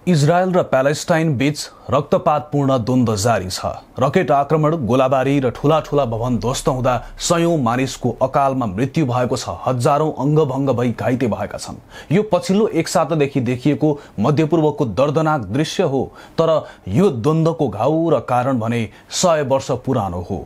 Israel र Palestine बीच रक्तपातपूर्ण द्वन्द्व जारी छ। रकेट आक्रमण, गोलाबारी र ठूला भवन ध्वस्त हुँदा सयौं मानिसको अकालमा मृत्यु भएको छ। हजारौं अंगभंग भई घाइते भएका छन्। यो पछिल्लो एक सातादेखि देखिएको मध्यपूर्वको दर्दनाक दृश्य हो, तर यो द्वन्द्वको घाउ र कारण भने 100 वर्ष पुरानो हो।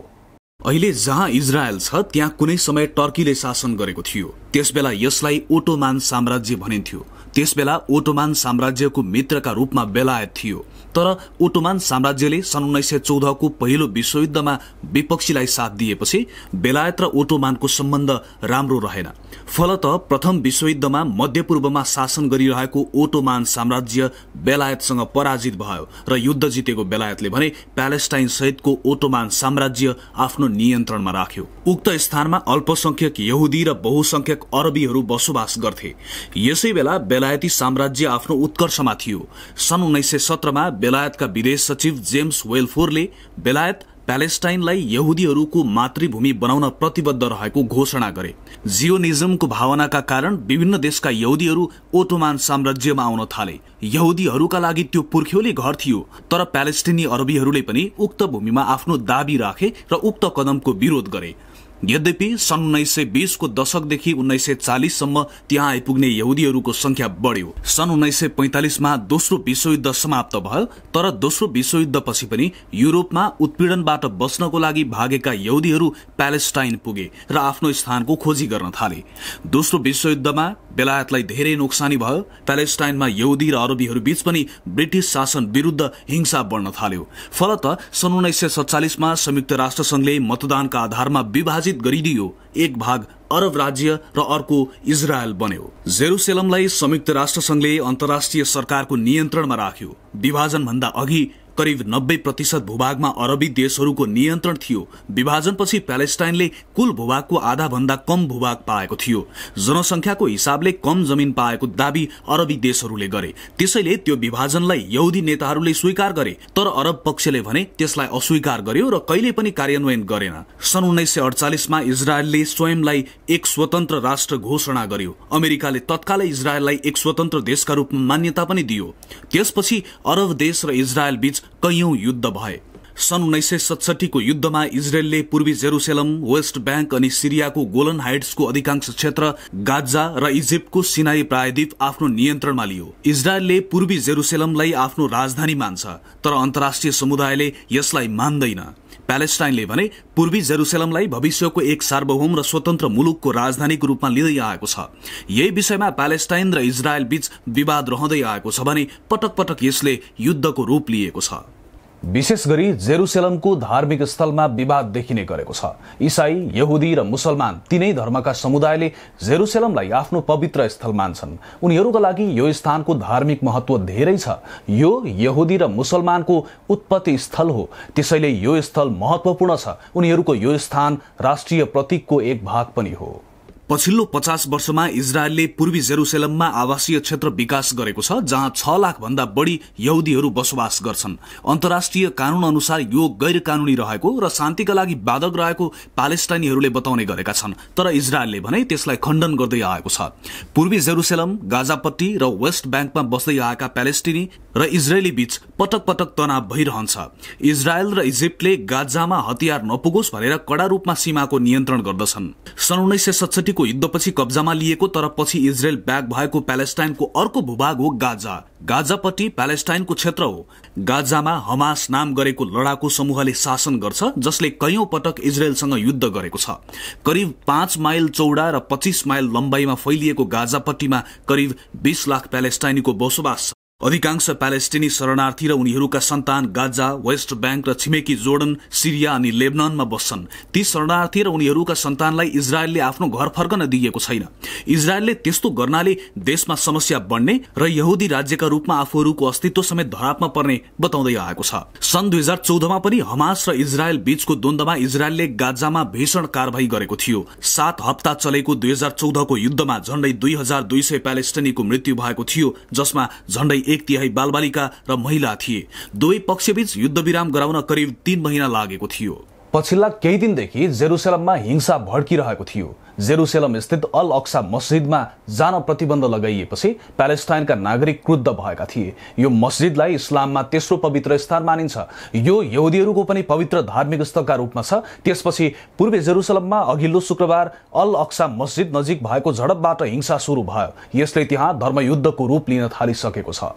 अहिले जहाँ इजरायल छ त्यहाँ कुनै समय टर्कीले शासन गरेको थियो। त्यसबेला यसलाई ओटोमान साम्राज्य भनिन्थ्यो। त्यसबेला ओटोमान साम्राज्यको मित्रका रूपमा बेलायत थियो। तर ओटोमान साम्राज्यले सन् 1914 को पहिलो विश्वयुद्धमा विपक्षीलाई साथ दिएपछि बेलायत र ओटोमानको सम्बन्ध राम्रो रहेन। फलत प्रथम विश्वयुद्धमा मध्यपूर्वमा शासन गरिरहेको ओटोमान साम्राज्य बेलायतसँग पराजित भयो र युद्ध जितेको बेलायतले भने प्यालेस्टाइन सहितको ओटोमान साम्राज्य आफ्नो नियन्त्रणमा राख्यो। उक्त स्थानमा अल्पसंख्यक यहुदी र बहुसंख्यक अरबीहरू बसोबास गर्थे। यसैबेला बेलायती साम्राज्य आफ्नो उत्कर्षमा थियो। सन् 1917 मा बेलायतका विदेश सचिव जेम्स वेलफोरले बेलायत प्यालेस्टाइनलाई यहुदीहरूको मातृभूमि बनाउन प्रतिबद्ध रहेको घोषणा गरे। जियोनिज्मको भावनाका कारण विभिन्न देशका यहुदीहरू ओटोमान साम्राज्यमा आउन थाले। यहुदीहरूका लागि त्यो पुर्ख्यौली घर थियो, तर प्यालेस्टिनी अरबीहरूले पनि उक्त भूमिमा आफ्नो दाबी राखे र उक्त कदमको विरोध गरे। यद्यपि सन् 1920 को दशकदेखि 1940 सम्म त्यहाँ आइपुग्ने यहुदीहरूको संख्या बढ्यो। सन् 1945 मा दोस्रो विश्वयुद्ध समाप्त भयो, तर दोस्रो विश्वयुद्धपछि पनि युरोपमा उत्पीडनबाट बच्नको लागि भागेका यहुदीहरू प्यालेस्टाइन पुगे र आफ्नो स्थानको खोजी गर्न थाले। दोस्रो विश्वयुद्धमा बेलायतलाई धेरै नोक्सानी भयो। प्यालेस्टाइनमा यहुदी र अरबीहरू बीच पनि ब्रिटिश शासन विरुद्ध हिंसा बढ्न थाल्यो। फलत सन् 1947 मा संयुक्त राष्ट्र संघले मतदानका आधारमा विभाजित गरिदियो। एक भाग अरब राज्य र अर्को इजरायल बन्यो। जेरुसलेमलाई संयुक्त राष्ट्र संघले अन्तर्राष्ट्रिय सरकारको नियन्त्रणमा राख्यो। विभाजन भन्दा अघि करिब 90% भूभागमा अरबी देशहरूको नियन्त्रण थियो। विभाजनपछि प्यालेस्टाइनले कुल भूभागको आधा भन्दा कम भूभाग पाएको थियो। जनसंख्याको हिसाबले कम जमिन पाएको दाबी अरबी देशहरूले गरे। त्यसैले त्यो विभाजनलाई यहुदी नेताहरूले स्वीकार गरे, तर अरब पक्षले भने त्यसलाई अस्वीकार गर्यो र कहिले पनि कार्यान्वयन गरेन। सन् 1948 मा इजरायलले स्वयंलाई एक स्वतन्त्र राष्ट्र घोषणा गर्यो। अमेरिकाले तत्कालै इजरायललाई एक स्वतन्त्र देशका रूपमा मान्यता पनि दियो। त्यसपछि अरब देश र इजरायल बीच कैयौं युद्ध भए। सन् 1967 को युद्धमा इजरायलले पूर्वी जेरुसलेम, वेस्ट बैंक अनि सिरियाको गोलन हाइट्सको अधिकांश क्षेत्र, गाजा र इजिप्टको सिनाई प्रायद्वीप आफ्नो नियन्त्रणमा लियो। इजरायलले पूर्वी जेरुसलेमलाई आफ्नो राजधानी मान्छ, तर अन्तर्राष्ट्रिय समुदायले यसलाई मान्दैन। प्यालेस्टाइनले भने पूर्वी जेरुसलेमलाई भविष्यको एक सार्वभौम र स्वतन्त्र मुलुकको राजधानीको रूपमा लिँदै आएको छ। यही विषयमा प्यालेस्टाइन र इजरायल बीच विवाद रहँदै आएको छ भने पटक पटक यसले युद्धको रूप लिएको छ। विशेष गरी जेरुसलेमको धार्मिक स्थलमा विवाद देखिने गरेको छ। इसाई, यहुदी र मुसलमान तीनै धर्मका समुदायले जेरुसलेमलाई आफ्नो पवित्र स्थल मान्छन्। उनीहरूका लागि यो स्थानको धार्मिक महत्व धेरै छ। यो यहुदी र मुसलमानको उत्पत्ति स्थल हो, त्यसैले यो स्थल महत्वपूर्ण छ। उनीहरूको यो स्थान राष्ट्रिय प्रतीकको एक भाग पनि हो। पछिल्लो 50 वर्षमा इजरायलले पूर्वी जेरुसलेममा आवासीय क्षेत्र विकास गरेको छ, जहाँ 6 लाख भन्दा बढी यहुदीहरू बसोबास गर्छन्। अन्तर्राष्ट्रिय कानून अनुसार यो गैर कानूनी रहेको र शान्तिका लागि बाधक रहेको प्यालेस्टाइनीहरूले बताउने गरेका छन्, तर इजरायलले भने त्यसलाई खण्डन गर्दै आएको छ। पूर्वी जेरुसलेम, गाजापट्टी र वेस्ट ब्याङ्कमा बस्दै आएका प्यालेस्टिनी र इजरायली बीच पटक पटक तनाव भइरहन्छ। इजरायल र इजिप्टले गाजामा हतियार नपुगोस् भनेर कड़ा रूपमा सीमाको नियन्त्रण गर्दछन्। सन् 1967 को युद्धपछि कब्जामा लिएको तर पछि इजरायल ब्याक भएको प्यालेस्टाइनको अर्को भूभाग हो गाजा। गाजापट्टि प्यालेस्टाइनको क्षेत्र हो। गाजामा हमास नाम गरेको लडाकु समूहले शासन गर्छ, जसले कैयौं पटक इजरायलसँग युद्ध गरेको छ। करिब 5 माइल चौडा र 25 माइल लम्बाइमा फैलिएको गाजापट्टीमा करिब 20 लाख प्यालेस्टाइनीको बसोबास छ। अधिकांश प्यालेस्टिनी शरणार्थी र उनीहरूका सन्तान गाजा, वेस्ट बैंक र छिमेकी जोर्डन, सिरिया अनि लेबनानमा बस्छन्। ती शरणार्थी र उनीहरूका सन्तानलाई इजरायलले आफ्नो घर फर्कन दिएको छैन। इजरायलले त्यस्तो गर्नाले देशमा समस्या बढ्ने र यहुदी राज्यका रूपमा आफूहरूको अस्तित्व समेत धरापमा पर्ने बताउँदै आएको छ। सन् 2014 मा पनि हमास र इजरायल बीचको द्वन्द्वमा इजरायलले गाजामा भीषण कारवाही गरेको थियो। 7 हप्ता चलेको 2014 को युद्धमा झण्डै 2200 प्यालेस्टिनीको मृत्यु भएको थियो, जसमा झण्डै 1/3 बालबालिका र महिला थिए। दुवै पक्षबीच युद्धविराम गराउन करिब 3 महिना लागेको थियो। पछिल्ला केही दिनदेखि जेरुसलममा हिंसा भड्किरहेको थियो। जेरुसलम स्थित अल अक्सा मस्जिदमा जान प्रतिबन्ध लगाइएपछि प्यालेस्टाइनका नागरिक क्रुद्ध भएका थिए। यो मस्जिदलाई इस्लाममा तेस्रो पवित्र स्थान मानिन्छ। यो यहुदीहरूको पनि पवित्र धार्मिक स्थलका रूपमा छ। त्यसपछि पूर्वी जेरुसलममा अघिल्लो शुक्रबार अल अक्सा मस्जिद नजिक भएको झडपबाट हिंसा सुरु भयो। यसले त्यहाँ धर्मयुद्धको रूप लिन थालिसकेको छ।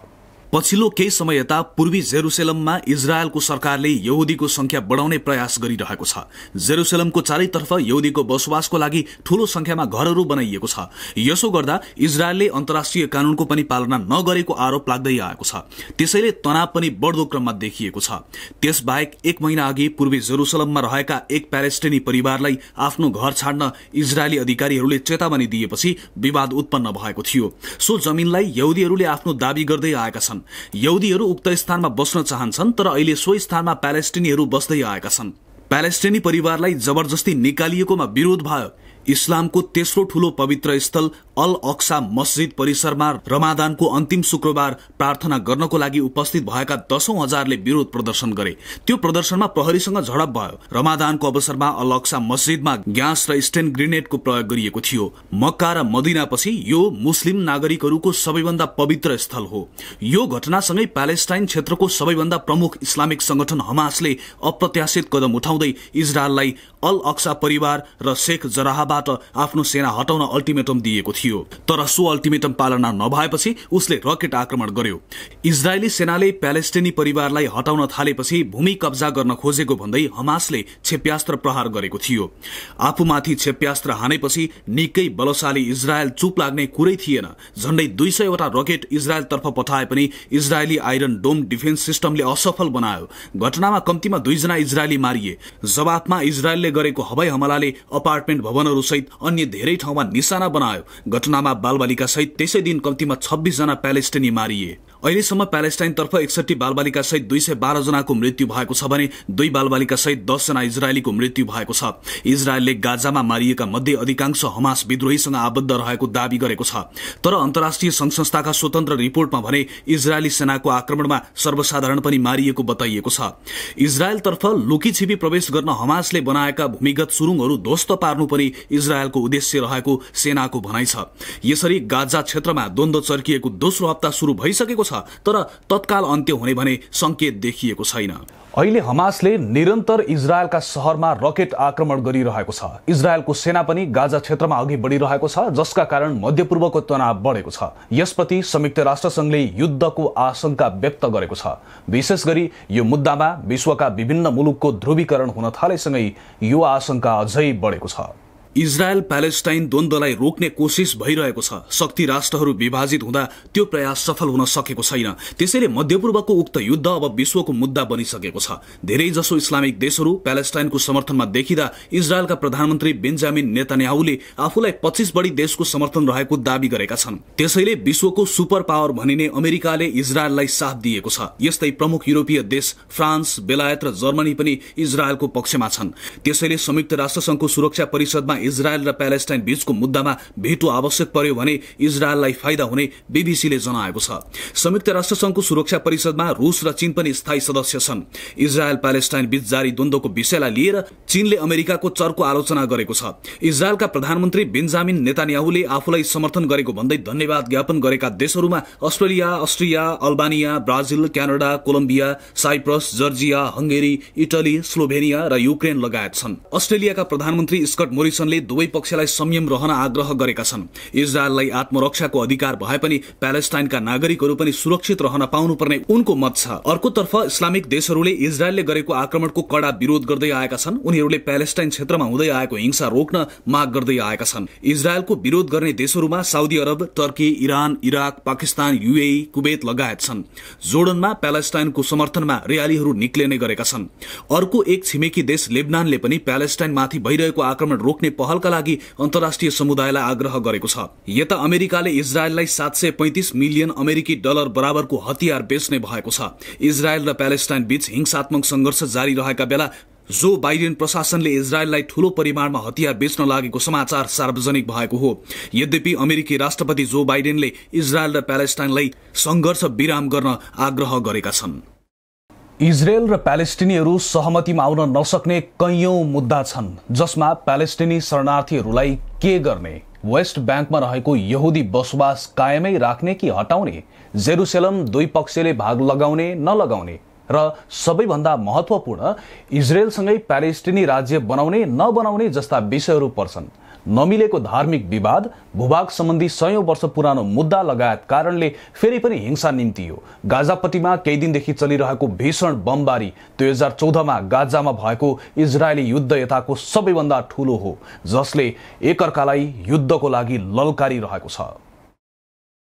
पछिल्लो केही समय यता पूर्वी जेरुसलममा इजरायलको सरकारले यहुदीको संख्या बढाउने प्रयास गरिरहेको छ। जेरुसलमको चारैतर्फ यहुदीको बसोबासको लागि ठूलो संख्यामा घरहरू बनाइएको छ। यसो गर्दा इजरायलले अन्तर्राष्ट्रिय कानूनको पनि पालना नगरेको आरोप लाग्दै आएको छ। त्यसैले तनाव पनि बढ्दो क्रममा देखिएको छ। त्यसबाहेक एक महिना अघि पूर्वी जेरुसलममा रहेका एक प्यालेस्टिनी परिवारलाई आफ्नो घर छाड्न इजरायली अधिकारीहरूले चेतावनी दिएपछि विवाद उत्पन्न भएको थियो। सो जमिनलाई यहुदीहरूले आफ्नो दाबी गर्दै आएका छन्। यहुदीहरू उक्त स्थानमा बस्न चाहन्छन्, तर अहिले सो स्थानमा प्यालेस्टिनीहरू बस्दै आएका छन्। प्यालेस्टिनी परिवारलाई जबरजस्ती निकालिएकोमा विरोध भयो। इस्लामको तेस्रो ठूलो पवित्र स्थल अल अक्सा मस्जिद परिसरमा रमादानको अन्तिम शुक्रबार प्रार्थना गर्नको लागि उपस्थित भएका दशौं हजारले विरोध प्रदर्शन गरे। त्यो प्रदर्शनमा प्रहरीसँग झडप भयो। रमादानको अवसरमा अल अक्सा मस्जिदमा ग्यास र स्टेन ग्रेनेडको प्रयोग गरिएको थियो। मक्का र मदीनापछि यो मुस्लिम नागरिकहरूको सबैभन्दा पवित्र स्थल हो। यो घटनासँगै प्यालेस्टाइन क्षेत्रको सबैभन्दा प्रमुख इस्लामिक संगठन हमासले अप्रत्याशित कदम उठाउँदै इजरायललाई अल अक्सा परिवार र शेख जराहबाट आफ्नो सेना हटाउन अल्टिमेटम दिएको थियो। तर सो अल्टिमेटम पालना नभएपछि उसले रकेट आक्रमण गर्यो। इजरायली सेनाले प्यालेस्टिनी परिवारलाई हटाउन थालेपछि भूमि कब्जा गर्न खोजेको भन्दै हमासले क्षेप्यास्त्र प्रहार गरेको थियो। आफूमाथि क्षेप्यास्त्र हानेपछि निकै बलशाली इजरायल चुप लाग्ने कुरै थिएन। झण्डै 200 वटा रकेट इजरायलतर्फ पठाए पनि इजरायली आइरन डोम डिफेन्स सिस्टमले असफल बनायो। घटनामा कम्तीमा 2 जना इजरायली मारिए। जवाफमा इजरायलले गरेको हवाई हमलाले अपार्टमेन्ट भवनहरू सहित अन्य धेरै ठाउँमा निशाना बनायो। घटनामा बालबालिका सहित त्यसै दिन कम्तीमा 26 जना प्यालेस्टिनी मारिए। अहिलेसम्म प्यालेस्टाइनतर्फ 61 बालबालिका सहित 212 जनाको मृत्यु भएको छ भने 2 बालबालिका सहित 10 जना इजरायलीको मृत्यु भएको छ। इजरायलले गाजामा मारिएका मध्ये अधिकांश हमास विद्रोहीसँग आबद्ध रहेको दावी गरेको छ। तर अन्तर्राष्ट्रिय संघ संस्थाका स्वतन्त्र रिपोर्टमा भने इजरायली सेनाको आक्रमणमा सर्वसाधारण पनि मारिएको बताइएको छ। इजरायलतर्फ लुकीछिपी प्रवेश गर्न हमासले बनाएका भूमिगत सुरुङहरू ध्वस्त पार्नु पनि इजरायलको उद्देश्य रहेको सेनाको भनाइ छ। यसरी गाजा क्षेत्रमा द्वन्द्व चर्किएको दोस्रो हप्ता शुरू भइसकेको छ, तर तत्काल अन्त्य हुने भने संकेत देखिएको छैन। अहिले हमासले निरन्तर इजरायलका शहरमा रकेट आक्रमण गरिरहेको छ। इजरायलको सेना पनि गाजा क्षेत्रमा अघि बढिरहेको छ, जसका कारण मध्यपूर्वको तनाव बढेको छ। यसप्रति संयुक्त राष्ट्रसंघले युद्धको आशंका व्यक्त गरेको छ। विशेष गरी यो मुद्दामा विश्वका विभिन्न मुलुकको ध्रुवीकरण हुन थालेसँगै यो आशंका अझै बढेको छ। इजरायल प्यालेस्टाइन द्वन्द्वलाई रोक्ने कोशिश भइरहेको छ। शक्ति राष्ट्रहरू विभाजित हुँदा त्यो प्रयास सफल हुन सकेको छैन। त्यसैले मध्यपूर्वको उक्त युद्ध अब विश्वको मुद्दा बनिसकेको छ। धेरै जसो इस्लामिक देशहरू प्यालेस्टाइनको समर्थनमा देखिँदा इजरायलका प्रधानमन्त्री बेन्जामिन नेतान्याहुले आफूलाई 25 बढी देशको समर्थन रहेको दावी गरेका छन्। त्यसैले विश्वको सुपर पावर भनिने अमेरिकाले इजरायललाई साथ दिएको छ। यस्तै प्रमुख युरोपीय देश फ्रान्स, बेलायत र जर्मनी पनि इजरायलको पक्षमा छन्। त्यसैले संयुक्त राष्ट्रसंघको सुरक्षा परिषदमा इजरायल र प्यालेस्टाइन बीचको मुद्दामा भेटो आवश्यक पर्यो भने इजरायललाई फाइदा हुने बीबीसीले जनाएको छ। संयुक्त राष्ट्रसंघको सुरक्षा परिषदमा रूस र चीन पनि स्थायी सदस्य छन्। इजरायल प्यालेस्टाइन बीच जारी द्वन्द्वको विषयलाई लिएर चीनले अमेरिकाको चर्को आलोचना गरेको छ। इजरायलका प्रधानमन्त्री बेन्जामिन नेतान्याहुले आफूलाई समर्थन गरेको भन्दै धन्यवाद ज्ञापन गरेका देशहरूमा Australia, Austria, Albania, Brazil, Canada, Colombia, Cyprus, Georgia, Hungary, Italy, Slovenia र युक्रेन लगायत छन्। अस्ट्रेलियाका प्रधानमन्त्री स्कट मोरिसनले दुवै पक्षलाई संयम रहन आग्रह गरेका छन्। इजरायललाई आत्मरक्षाको अधिकार भए पनि प्यालेस्टाइनका नागरिकहरू पनि सुरक्षित रहन पाउनुपर्ने उनको मत छ। अर्कोतर्फ इस्लामिक देशहरूले इजरायलले गरेको आक्रमणको कड़ा विरोध गर्दै आएका छन्। उनीहरूले प्यालेस्टाइन क्षेत्रमा हुँदै आएको हिंसा रोक्न माग गर्दै आएका छन्। इजरायलको विरोध गर्ने देशहरूमा Saudi Arab, Turkey, Iran, Iraq, Pakistan, UAE, Kuwait लगायत छन्। जोर्डनमा प्यालेस्टाइनको समर्थनमा र्यालीहरू निक्लिने गरेका छन्। अर्को एक छिमेकी देश लेबनानले पनि प्यालेस्टाइनमाथि भइरहेको आक्रमण रोक्ने पहलका लागि अन्तर्राष्ट्रिय समुदायलाई आग्रह गरेको छ। यता अमेरिकाले इजरायललाई 735 मिलियन अमेरिकी डलर बराबरको हतियार बेच्ने भएको छ। इजरायल र प्यालेस्टाइन बीच हिंसात्मक संघर्ष जारी रहेका बेला जो बाइडेन प्रशासनले इजरायललाई ठूलो परिमाणमा हतियार बेच्न लागेको समाचार सार्वजनिक भएको हो। यद्यपि अमेरिकी राष्ट्रपति जो बाइडेनले इजरायल र प्यालेस्टाइनलाई संघर्ष विराम गर्न आग्रह गरेका छन्। इजरायल र प्यालेस्टिनीहरू सहमतिमा आउन नसक्ने कैयौं मुद्दा छन्, जसमा प्यालेस्टिनी शरणार्थीहरूलाई के गर्ने, वेस्ट ब्याङ्कमा रहेको यहुदी बसोबास कायमै राख्ने कि हटाउने, जेरुसलेम दुई पक्षले भाग लगाउने नलगाउने र सबैभन्दा महत्त्वपूर्ण इजरायलसँगै प्यालेस्टिनी राज्य बनाउने नबनाउने जस्ता विषयहरू पर्छन्। नमिलेको धार्मिक विवाद, भूभाग सम्बन्धी 100औं वर्ष पुरानो मुद्दा लगायत कारणले फेरि पनि हिंसा निम्तियो। गाजापट्टिमा केही दिनदेखि चलिरहेको भीषण बमबारी 2014मा गाजामा भएको इजरायली युद्ध यताको सबैभन्दा ठूलो हो, जसले एकअर्कालाई युद्धको लागि ललकारिरहेको छ।